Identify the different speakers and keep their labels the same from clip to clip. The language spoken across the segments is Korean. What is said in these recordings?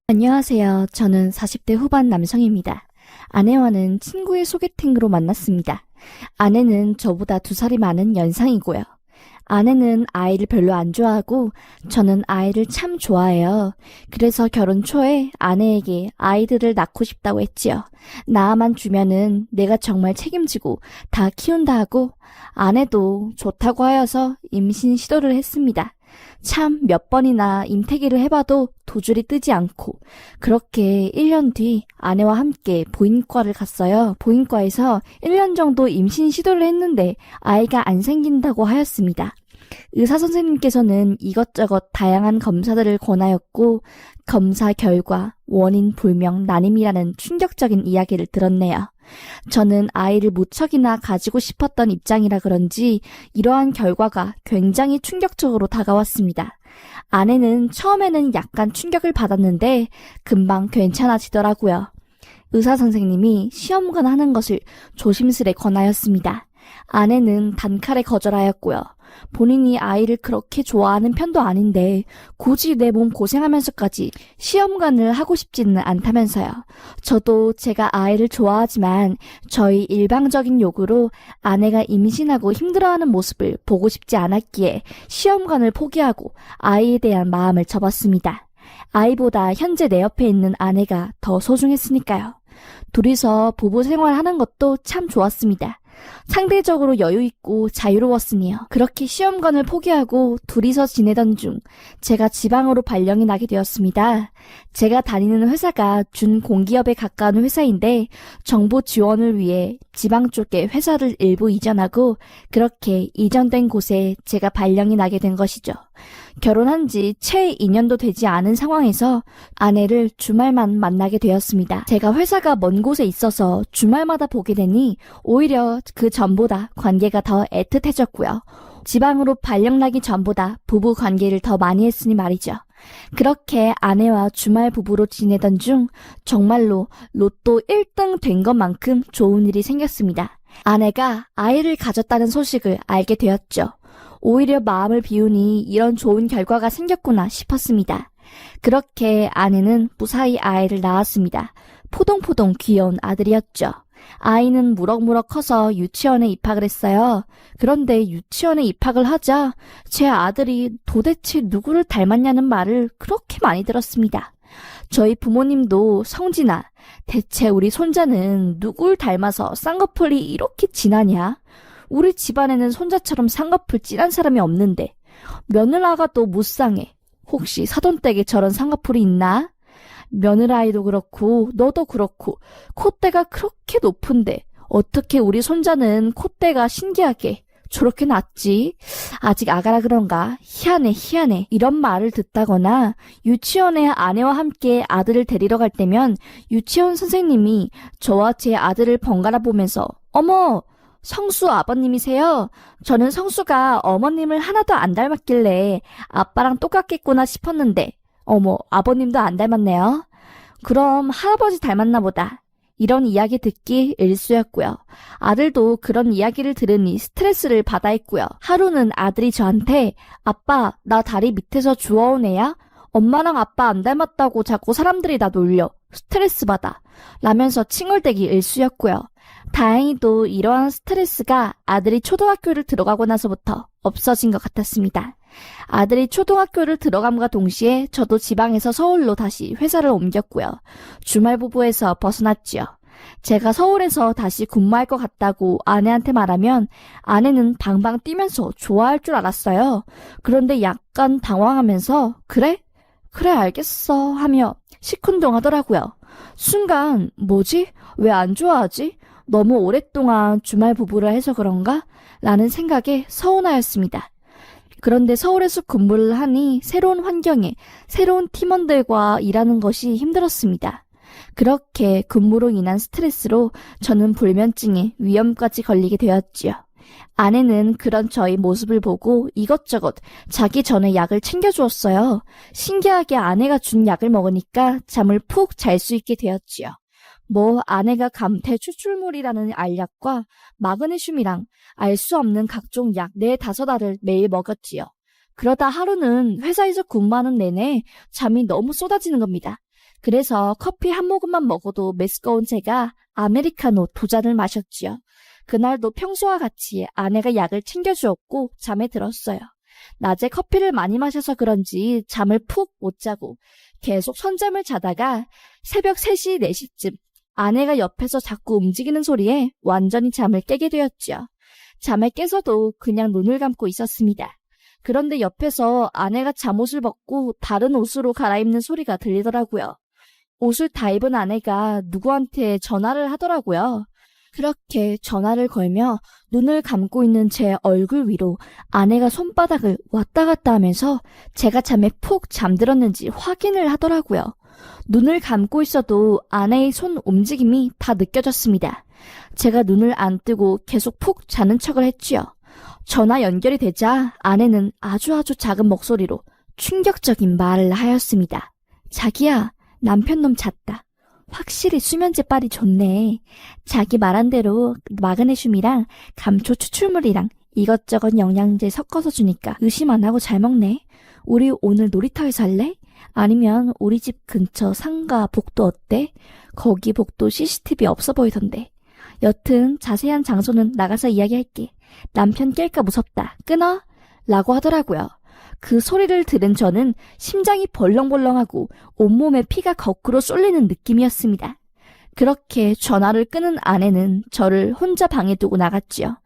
Speaker 1: 안녕하세요. 저는 40대 후반 남성입니다. 아내와는 친구의 소개팅으로 만났습니다. 아내는 저보다 2살이 많은 연상이고요. 아내는 아이를 별로 안 좋아하고 저는 아이를 참 좋아해요. 그래서 결혼 초에 아내에게 아이들을 낳고 싶다고 했지요. 낳아만 주면은 내가 정말 책임지고 다 키운다 하고 아내도 좋다고 하여서 임신 시도를 했습니다. 참 몇 번이나 임태기를 해봐도 도줄이 뜨지 않고 그렇게 1년 뒤 아내와 함께 보인과를 갔어요. 보인과에서 1년 정도 임신 시도를 했는데 아이가 안 생긴다고 하였습니다. 의사 선생님께서는 이것저것 다양한 검사들을 권하였고 검사 결과 원인 불명 난임이라는 충격적인 이야기를 들었네요. 저는 아이를 무척이나 가지고 싶었던 입장이라 그런지 이러한 결과가 굉장히 충격적으로 다가왔습니다. 아내는 처음에는 약간 충격을 받았는데 금방 괜찮아지더라고요. 의사 선생님이 시험관 하는 것을 조심스레 권하였습니다. 아내는 단칼에 거절하였고요. 본인이 아이를 그렇게 좋아하는 편도 아닌데 굳이 내 몸 고생하면서까지 시험관을 하고 싶지는 않다면서요. 저도 제가 아이를 좋아하지만 저희 일방적인 요구로 아내가 임신하고 힘들어하는 모습을 보고 싶지 않았기에 시험관을 포기하고 아이에 대한 마음을 접었습니다. 아이보다 현재 내 옆에 있는 아내가 더 소중했으니까요. 둘이서 부부 생활하는 것도 참 좋았습니다. 상대적으로 여유있고 자유로웠으니요. 그렇게 시험관을 포기하고 둘이서 지내던 중 제가 지방으로 발령이 나게 되었습니다. 제가 다니는 회사가 준공기업에 가까운 회사인데 정보 지원을 위해 지방 쪽에 회사를 일부 이전하고 그렇게 이전된 곳에 제가 발령이 나게 된 것이죠. 결혼한 지 채 2년도 되지 않은 상황에서 아내를 주말만 만나게 되었습니다. 제가 회사가 먼 곳에 있어서 주말마다 보게 되니 오히려 그 전보다 관계가 더 애틋해졌고요. 지방으로 발령나기 전보다 부부 관계를 더 많이 했으니 말이죠. 그렇게 아내와 주말 부부로 지내던 중 정말로 로또 1등 된 것만큼 좋은 일이 생겼습니다. 아내가 아이를 가졌다는 소식을 알게 되었죠. 오히려 마음을 비우니 이런 좋은 결과가 생겼구나 싶었습니다. 그렇게 아내는 무사히 아이를 낳았습니다. 포동포동 귀여운 아들이었죠. 아이는 무럭무럭 커서 유치원에 입학을 했어요. 그런데 유치원에 입학을 하자 제 아들이 도대체 누구를 닮았냐는 말을 그렇게 많이 들었습니다. 저희 부모님도 성진아, 대체 우리 손자는 누굴 닮아서 쌍꺼풀이 이렇게 진하냐? 우리 집안에는 손자처럼 쌍꺼풀 진한 사람이 없는데 며느라가도 무쌍해. 혹시 사돈댁에 저런 쌍꺼풀이 있나? 며느라이도 그렇고 너도 그렇고 콧대가 그렇게 높은데 어떻게 우리 손자는 콧대가 신기하게 저렇게 낮지? 아직 아가라 그런가? 희한해. 이런 말을 듣다거나 유치원에 아내와 함께 아들을 데리러 갈 때면 유치원 선생님이 저와 제 아들을 번갈아 보면서 어머! 성수 아버님이세요? 저는 성수가 어머님을 하나도 안 닮았길래 아빠랑 똑같겠구나 싶었는데 어머, 아버님도 안 닮았네요. 그럼 할아버지 닮았나 보다. 이런 이야기 듣기 일쑤였고요. 아들도 그런 이야기를 들으니 스트레스를 받아 했고요. 하루는 아들이 저한테 아빠, 나 다리 밑에서 주워온 애야? 엄마랑 아빠 안 닮았다고 자꾸 사람들이 나 놀려. 스트레스 받아. 라면서 칭얼대기 일쑤였고요. 다행히도 이러한 스트레스가 아들이 초등학교를 들어가고 나서부터 없어진 것 같았습니다. 아들이 초등학교를 들어감과 동시에 저도 지방에서 서울로 다시 회사를 옮겼고요. 주말 부부에서 벗어났지요. 제가 서울에서 다시 근무할 것 같다고 아내한테 말하면 아내는 방방 뛰면서 좋아할 줄 알았어요. 그런데 약간 당황하면서 그래 알겠어 하며 시큰둥하더라고요. 순간 뭐지? 왜 안 좋아하지? 너무 오랫동안 주말 부부를 해서 그런가? 라는 생각에 서운하였습니다. 그런데 서울에서 근무를 하니 새로운 환경에 새로운 팀원들과 일하는 것이 힘들었습니다. 그렇게 근무로 인한 스트레스로 저는 불면증에 위험까지 걸리게 되었지요. 아내는 그런 저희 모습을 보고 이것저것 자기 전에 약을 챙겨주었어요. 신기하게 아내가 준 약을 먹으니까 잠을 푹 잘 수 있게 되었지요. 아내가 감퇴 추출물이라는 알약과 마그네슘이랑 알 수 없는 각종 약 4-5알을 매일 먹었지요. 그러다 하루는 회사에서 근무하는 내내 잠이 너무 쏟아지는 겁니다. 그래서 커피 한 모금만 먹어도 메스꺼운 제가 아메리카노 2잔을 마셨지요. 그날도 평소와 같이 아내가 약을 챙겨주었고 잠에 들었어요. 낮에 커피를 많이 마셔서 그런지 잠을 푹 못 자고 계속 선잠을 자다가 새벽 3시, 4시쯤 아내가 옆에서 자꾸 움직이는 소리에 완전히 잠을 깨게 되었지요. 잠에 깨서도 그냥 눈을 감고 있었습니다. 그런데 옆에서 아내가 잠옷을 벗고 다른 옷으로 갈아입는 소리가 들리더라고요. 옷을 다 입은 아내가 누구한테 전화를 하더라고요. 그렇게 전화를 걸며 눈을 감고 있는 제 얼굴 위로 아내가 손바닥을 왔다 갔다 하면서 제가 잠에 푹 잠들었는지 확인을 하더라고요. 눈을 감고 있어도 아내의 손 움직임이 다 느껴졌습니다. 제가 눈을 안 뜨고 계속 푹 자는 척을 했지요. 전화 연결이 되자 아내는 아주 작은 목소리로 충격적인 말을 하였습니다. 자기야, 남편놈 잤다. 확실히 수면제 빨이 좋네. 자기 말한 대로 마그네슘이랑 감초 추출물이랑 이것저것 영양제 섞어서 주니까 의심 안 하고 잘 먹네. 우리 오늘 놀이터에서 할래? 아니면 우리 집 근처 상가 복도 어때? 거기 복도 CCTV 없어 보이던데. 여튼 자세한 장소는 나가서 이야기할게. 남편 깰까 무섭다. 끊어? 라고 하더라고요. 그 소리를 들은 저는 심장이 벌렁벌렁하고 온몸에 피가 거꾸로 쏠리는 느낌이었습니다. 그렇게 전화를 끊은 아내는 저를 혼자 방에 두고 나갔지요.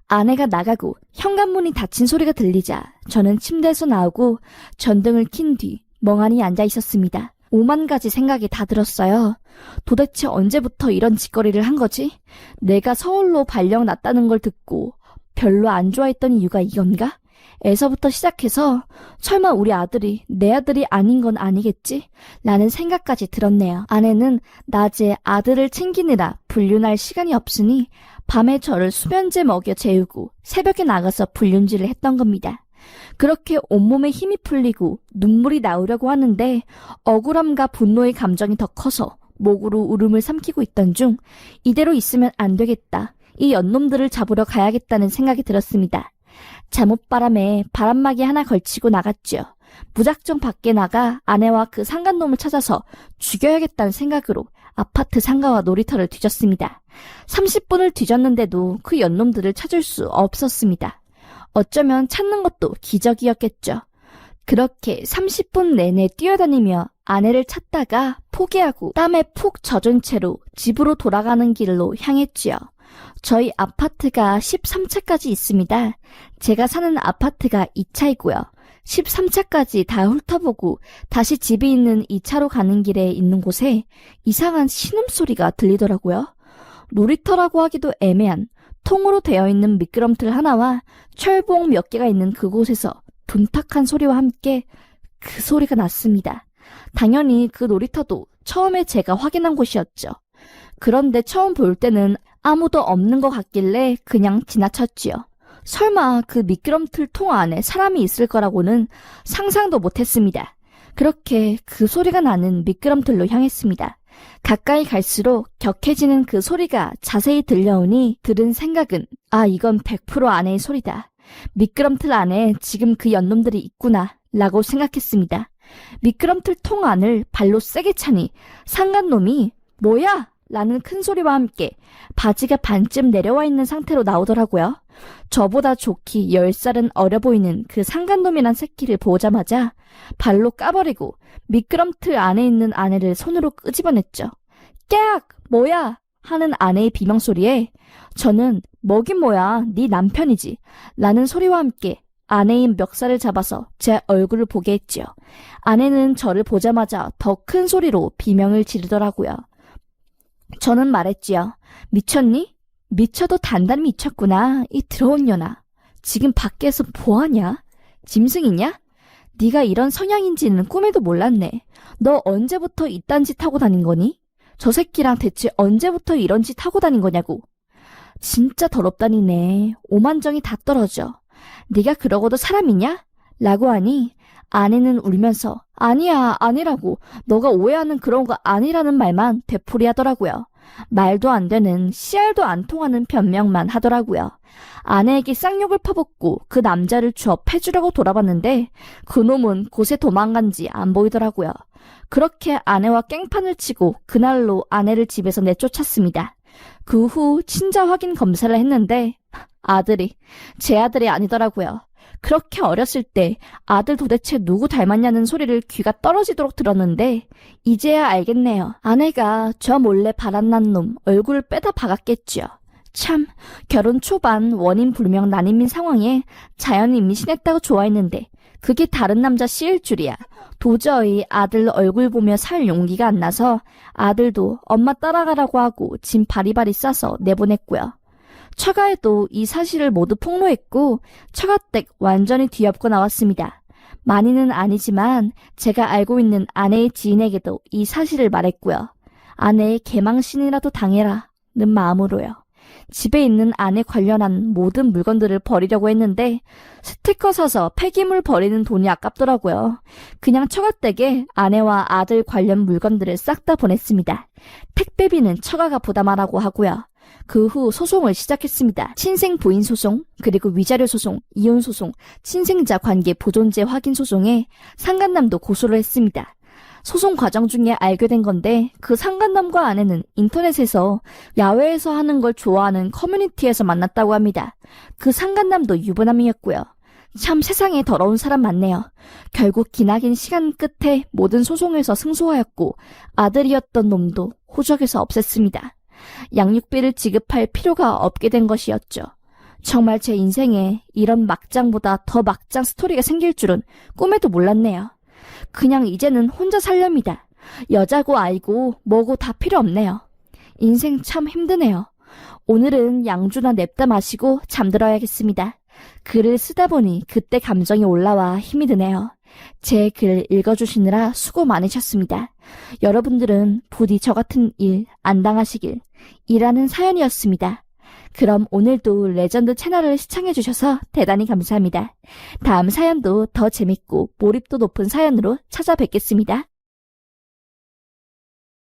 Speaker 1: 아내가 나가고 현관문이 닫힌 소리가 들리자 저는 침대에서 나오고 전등을 킨 뒤 멍하니 앉아 있었습니다. 5만 가지 생각이 다 들었어요. 도대체 언제부터 이런 짓거리를 한 거지? 내가 서울로 발령 났다는 걸 듣고 별로 안 좋아했던 이유가 이건가? 에서부터 시작해서 설마 우리 아들이 내 아들이 아닌 건 아니겠지? 라는 생각까지 들었네요. 아내는 낮에 아들을 챙기느라 불륜할 시간이 없으니 밤에 저를 수면제 먹여 재우고 새벽에 나가서 불륜질을 했던 겁니다. 그렇게 온몸에 힘이 풀리고 눈물이 나오려고 하는데 억울함과 분노의 감정이 더 커서 목으로 울음을 삼키고 있던 중 이대로 있으면 안 되겠다. 이 연놈들을 잡으러 가야겠다는 생각이 들었습니다. 잠옷바람에 바람막이 하나 걸치고 나갔지요. 무작정 밖에 나가 아내와 그 상간놈을 찾아서 죽여야겠다는 생각으로 아파트 상가와 놀이터를 뒤졌습니다. 30분을 뒤졌는데도 그 연놈들을 찾을 수 없었습니다. 어쩌면 찾는 것도 기적이었겠죠. 그렇게 30분 내내 뛰어다니며 아내를 찾다가 포기하고 땀에 푹 젖은 채로 집으로 돌아가는 길로 향했지요. 저희 아파트가 13차까지 있습니다. 제가 사는 아파트가 2차이고요. 13차까지 다 훑어보고 다시 집이 있는 2차로 가는 길에 있는 곳에 이상한 신음소리가 들리더라고요. 놀이터라고 하기도 애매한 통으로 되어 있는 미끄럼틀 하나와 철봉 몇 개가 있는 그곳에서 둔탁한 소리와 함께 그 소리가 났습니다. 당연히 그 놀이터도 처음에 제가 확인한 곳이었죠. 그런데 처음 볼 때는 아무도 없는 것 같길래 그냥 지나쳤지요. 설마 그 미끄럼틀 통 안에 사람이 있을 거라고는 상상도 못했습니다. 그렇게 그 소리가 나는 미끄럼틀로 향했습니다. 가까이 갈수록 격해지는 그 소리가 자세히 들려오니 들은 생각은 이건 100% 아내의 소리다. 미끄럼틀 안에 지금 그 연놈들이 있구나 라고 생각했습니다. 미끄럼틀 통 안을 발로 세게 차니 상간놈이 뭐야? 라는 큰 소리와 함께 바지가 반쯤 내려와 있는 상태로 나오더라고요. 저보다 좋기 10살은 어려 보이는 그 상간놈이란 새끼를 보자마자 발로 까버리고 미끄럼틀 안에 있는 아내를 손으로 끄집어냈죠. 깨악! 뭐야! 하는 아내의 비명소리에 저는 뭐긴 뭐야, 네 남편이지 라는 소리와 함께 아내의 멱살을 잡아서 제 얼굴을 보게 했지요. 아내는 저를 보자마자 더 큰 소리로 비명을 지르더라고요. 저는 말했지요. 미쳤니? 미쳐도 단단히 미쳤구나. 이 더러운 년아. 지금 밖에서 뭐하냐? 짐승이냐? 네가 이런 성향인지는 꿈에도 몰랐네. 너 언제부터 이딴 짓 하고 다닌 거니? 저 새끼랑 대체 언제부터 이런 짓 하고 다닌 거냐고. 진짜 더럽다니네. 오만정이 다 떨어져. 네가 그러고도 사람이냐? 라고 하니 아내는 울면서 아니야, 아니라고. 너가 오해하는 그런 거 아니라는 말만 되풀이하더라고요. 말도 안 되는 씨알도 안 통하는 변명만 하더라고요. 아내에게 쌍욕을 퍼붓고 그 남자를 주업 해주려고 돌아봤는데 그놈은 곳에 도망간지 안 보이더라고요. 그렇게 아내와 깽판을 치고 그날로 아내를 집에서 내쫓았습니다. 그 후 친자 확인 검사를 했는데 아들이 제 아들이 아니더라고요. 그렇게 어렸을 때 아들 도대체 누구 닮았냐는 소리를 귀가 떨어지도록 들었는데 이제야 알겠네요. 아내가 저 몰래 바람난 놈 얼굴을 빼다 박았겠죠. 참, 결혼 초반 원인 불명 난임인 상황에 자연히 임신했다고 좋아했는데 그게 다른 남자 씨일 줄이야. 도저히 아들 얼굴 보며 살 용기가 안 나서 아들도 엄마 따라가라고 하고 짐 바리바리 싸서 내보냈고요. 처가에도 이 사실을 모두 폭로했고 처가댁 완전히 뒤엎고 나왔습니다. 많이는 아니지만 제가 알고 있는 아내의 지인에게도 이 사실을 말했고요. 아내의 개망신이라도 당해라는 마음으로요. 집에 있는 아내 관련한 모든 물건들을 버리려고 했는데 스티커 사서 폐기물 버리는 돈이 아깝더라고요. 그냥 처가댁에 아내와 아들 관련 물건들을 싹 다 보냈습니다. 택배비는 처가가 부담하라고 하고요. 그 후 소송을 시작했습니다. 친생 부인 소송, 그리고 위자료 소송, 이혼 소송, 친생자 관계 보존제 확인 소송에 상간남도 고소를 했습니다. 소송 과정 중에 알게 된 건데 그 상간남과 아내는 인터넷에서 야외에서 하는 걸 좋아하는 커뮤니티에서 만났다고 합니다. 그 상간남도 유부남이었고요. 참 세상에 더러운 사람 많네요. 결국 기나긴 시간 끝에 모든 소송에서 승소하였고 아들이었던 놈도 호적에서 없앴습니다. 양육비를 지급할 필요가 없게 된 것이었죠. 정말 제 인생에 이런 막장보다 더 막장 스토리가 생길 줄은 꿈에도 몰랐네요. 그냥 이제는 혼자 살렵니다. 여자고 아이고 뭐고 다 필요 없네요. 인생 참 힘드네요. 오늘은 양주나 냅다 마시고 잠들어야겠습니다. 글을 쓰다 보니 그때 감정이 올라와 힘이 드네요. 제 글 읽어주시느라 수고 많으셨습니다. 여러분들은 부디 저 같은 일 안 당하시길. 이라는 사연이었습니다. 그럼 오늘도 레전드 채널을 시청해주셔서 대단히 감사합니다. 다음 사연도 더 재밌고 몰입도 높은 사연으로 찾아뵙겠습니다.